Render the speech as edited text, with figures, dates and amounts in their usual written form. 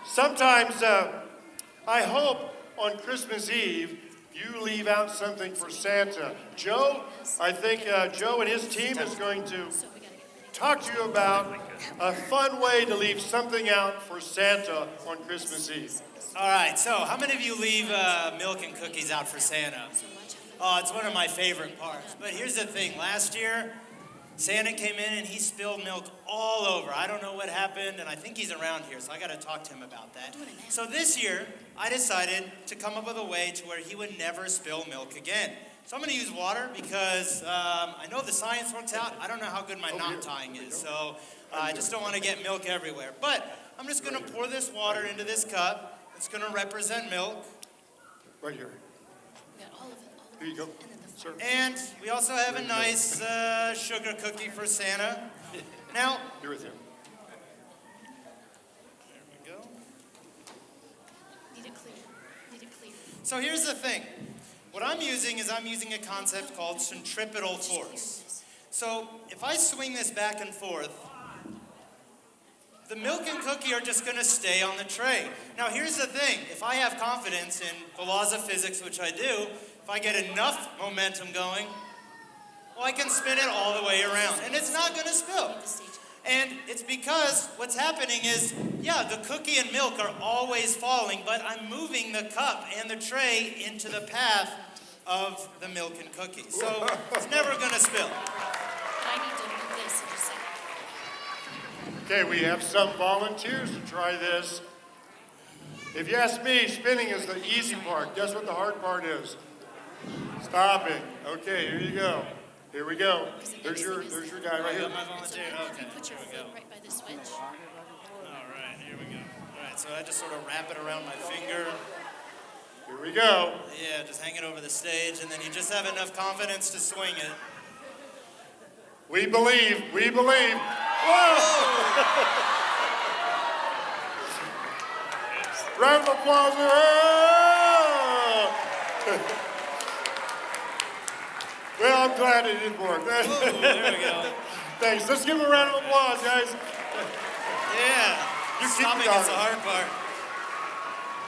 Sometimes I hope on Christmas Eve you leave out something for Santa. Joe, I think Joe and his team is going to talk to you about a fun way to leave something out for Santa on Christmas Eve. All right, so how many of you leave milk and cookies out for Santa? Oh, it's one of my favorite parts. But here's the thing, last year, Santa came in and he spilled milk all over. I don't know what happened, and I think he's around here, so I gotta talk to him about that. So this year, I decided to come up with a way to where he would never spill milk again. So I'm gonna use water because I know the science works out. I don't know how good my knot tying is, so I just don't wanna get milk everywhere. But I'm just gonna pour this water into this cup. It's gonna represent milk. Right here. Here you go, sir. And we also have a nice sugar cookie for Santa. Now, You're with him. there we go. Need it clear. So here's the thing. What I'm using is a concept called centripetal force. So if I swing this back and forth, the milk and cookie are just gonna stay on the tray. Now here's the thing. If I have confidence in the laws of physics, which I do, if I get enough momentum going, well, I can spin it all the way around, and it's not gonna spill. And it's because what's happening is, yeah, the cookie and milk are always falling, but I'm moving the cup and the tray into the path of the milk and cookie. So it's never gonna spill. I need to do this in a second. Okay, we have some volunteers to try this. If you ask me, spinning is the easy part. Guess what the hard part is? Stopping. Okay, here you go. Here we go. There's your guy right I here. got my volunteer. Okay, Put your here we foot go. right by the switch. All right, here we go. All right, so I just sort of wrap it around my finger. Here we go. Yeah, just hang it over the stage, and then you just have enough confidence to swing it. We believe. Whoa! Round of applause. Well, I'm glad it didn't work. There we go. Thanks. Let's give him a round of applause, guys. Yeah, You keep stopping going. is the hard part.